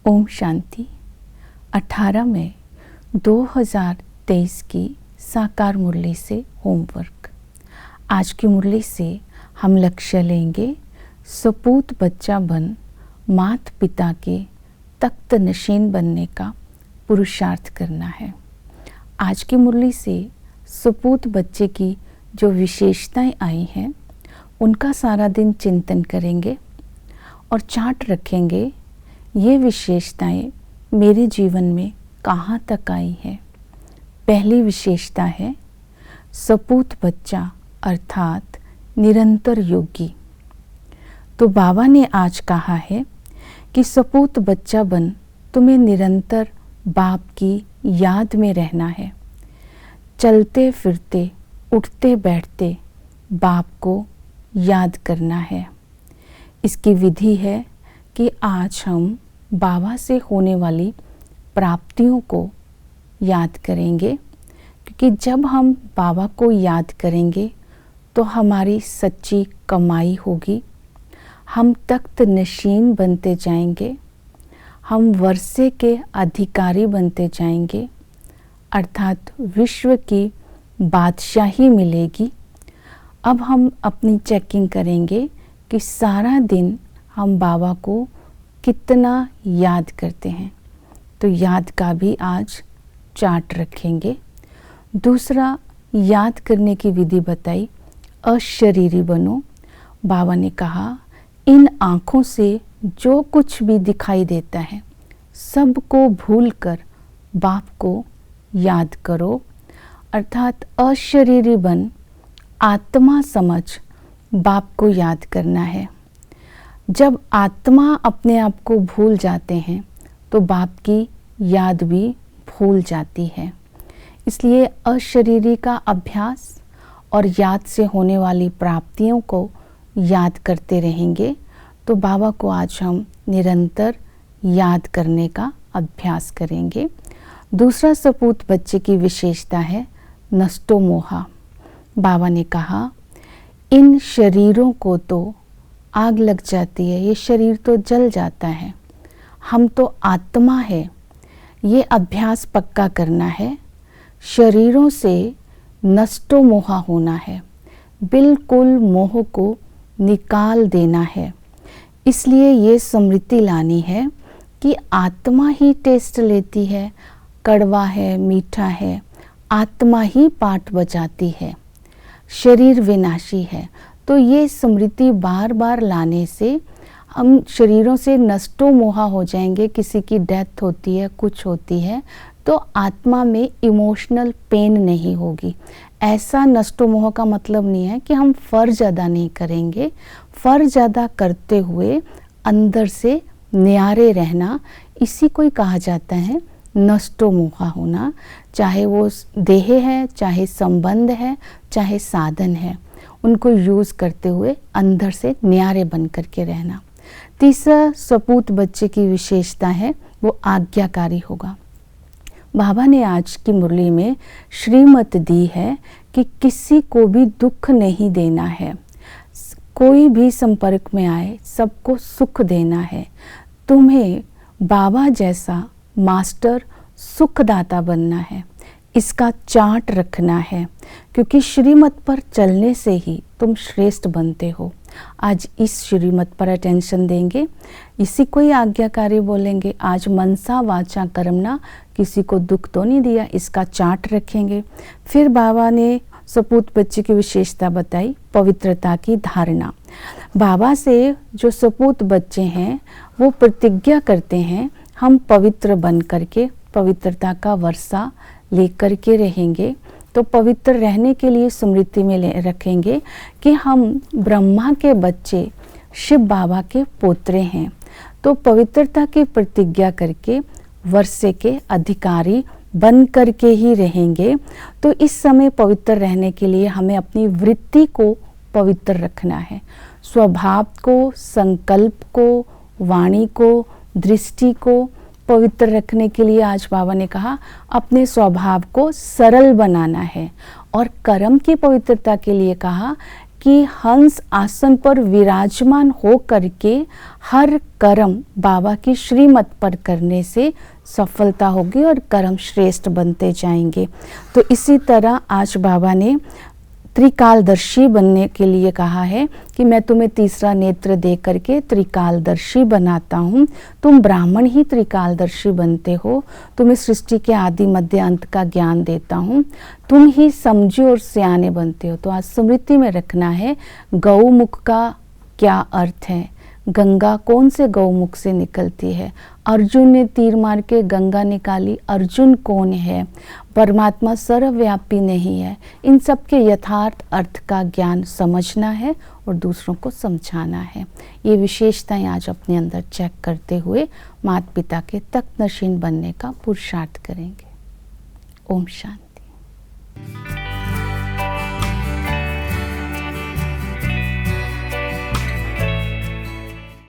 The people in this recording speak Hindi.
ओम शांति। 18 मई 2023 की साकार मुरली से होमवर्क। आज की मुरली से हम लक्ष्य लेंगे सपूत बच्चा बन माता पिता के तख्त नशीन बनने का पुरुषार्थ करना है। आज की मुरली से सपूत बच्चे की जो विशेषताएं आई हैं उनका सारा दिन चिंतन करेंगे और चार्ट रखेंगे। ये विशेषताएं मेरे जीवन में कहाँ तक आई हैं। पहली विशेषता है सपूत बच्चा अर्थात निरंतर योगी। तो बाबा ने आज कहा है कि सपूत बच्चा बन तुम्हें निरंतर बाप की याद में रहना है। चलते फिरते उठते बैठते बाप को याद करना है। इसकी विधि है कि आज हम बाबा से होने वाली प्राप्तियों को याद करेंगे, क्योंकि जब हम बाबा को याद करेंगे तो हमारी सच्ची कमाई होगी। हम तख्त नशीन बनते जाएंगे, हम वर्षे के अधिकारी बनते जाएंगे, अर्थात विश्व की बादशाही मिलेगी। अब हम अपनी चेकिंग करेंगे कि सारा दिन हम बाबा को कितना याद करते हैं। तो याद का भी आज चार्ट रखेंगे। दूसरा, याद करने की विधि बताई, अशरीरी बनो। बाबा ने कहा इन आँखों से जो कुछ भी दिखाई देता है सबको भूलकर बाप को याद करो, अर्थात अशरीरी बन आत्मा समझ बाप को याद करना है। जब आत्मा अपने आप को भूल जाते हैं तो बाप की याद भी भूल जाती है। इसलिए अशरीरी का अभ्यास और याद से होने वाली प्राप्तियों को याद करते रहेंगे तो बाबा को आज हम निरंतर याद करने का अभ्यास करेंगे। दूसरा सपूत बच्चे की विशेषता है नष्टो मोहा। बाबा ने कहा इन शरीरों को तो आग लग जाती है, ये शरीर तो जल जाता है, हम तो आत्मा है। ये अभ्यास पक्का करना है। शरीरों से नष्टो मोहा होना है, बिल्कुल मोह को निकाल देना है। इसलिए ये स्मृति लानी है कि आत्मा ही टेस्ट लेती है, कड़वा है मीठा है, आत्मा ही पाठ बजाती है, शरीर विनाशी है। तो ये स्मृति बार बार लाने से हम शरीरों से नष्टो मोहा हो जाएंगे। किसी की डेथ होती है, कुछ होती है, तो आत्मा में इमोशनल पेन नहीं होगी। ऐसा नष्टो मोह का मतलब नहीं है कि हम फ़र्ज अदा नहीं करेंगे। फ़र्ज अदा करते हुए अंदर से न्यारे रहना, इसी को ही कहा जाता है नष्टो मोहा होना। चाहे वो देह है, चाहे संबंध है, चाहे साधन है, उनको यूज़ करते हुए अंदर से न्यारे बन करके रहना। तीसरा सपूत बच्चे की विशेषता है वो आज्ञाकारी होगा। बाबा ने आज की मुरली में श्रीमत दी है कि किसी को भी दुख नहीं देना है, कोई भी संपर्क में आए सबको सुख देना है। तुम्हें बाबा जैसा मास्टर सुखदाता बनना है, इसका चार्ट रखना है, क्योंकि श्रीमत पर चलने से ही तुम श्रेष्ठ बनते हो। आज इस श्रीमत पर अटेंशन देंगे, इसी को ही आज्ञाकारी बोलेंगे। आज मनसा वाचा कर्मणा, किसी को दुख तो नहीं दिया, इसका चार्ट रखेंगे। फिर बाबा ने सपूत बच्चे की विशेषता बताई, पवित्रता की धारणा। बाबा से जो सपूत बच्चे हैं वो प्रतिज्ञा करते हैं हम पवित्र बन करके पवित्रता का वर्षा लेकर के रहेंगे। तो पवित्र रहने के लिए स्मृति में रखेंगे कि हम ब्रह्मा के बच्चे शिव बाबा के पोत्रे हैं। तो पवित्रता की प्रतिज्ञा करके वर्षे के अधिकारी बन करके ही रहेंगे। तो इस समय पवित्र रहने के लिए हमें अपनी वृत्ति को पवित्र रखना है। स्वभाव को, संकल्प को, वाणी को, दृष्टि को पवित्र रखने के लिए आज बाबा ने कहा अपने स्वभाव को सरल बनाना है। और कर्म की पवित्रता के लिए कहा कि हंस आसन पर विराजमान हो करके हर कर्म बाबा की श्रीमत पर करने से सफलता होगी और कर्म श्रेष्ठ बनते जाएंगे। तो इसी तरह आज बाबा ने त्रिकालदर्शी बनने के लिए कहा है कि मैं तुम्हें तीसरा नेत्र दे करके त्रिकालदर्शी बनाता हूँ। तुम ब्राह्मण ही त्रिकालदर्शी बनते हो। तुम्हें सृष्टि के आदि मध्य अंत का ज्ञान देता हूँ। तुम ही समझो और सियाने बनते हो। तो आज स्मृति में रखना है गौमुख का क्या अर्थ है, गंगा कौन से गौमुख से निकलती है, अर्जुन ने तीर मार के गंगा निकाली, अर्जुन कौन है, परमात्मा सर्वव्यापी नहीं है। इन सब के यथार्थ अर्थ का ज्ञान समझना है और दूसरों को समझाना है। ये विशेषताएं आज अपने अंदर चेक करते हुए माता पिता के तख्त नशीन बनने का पुरुषार्थ करेंगे। ओम शांति।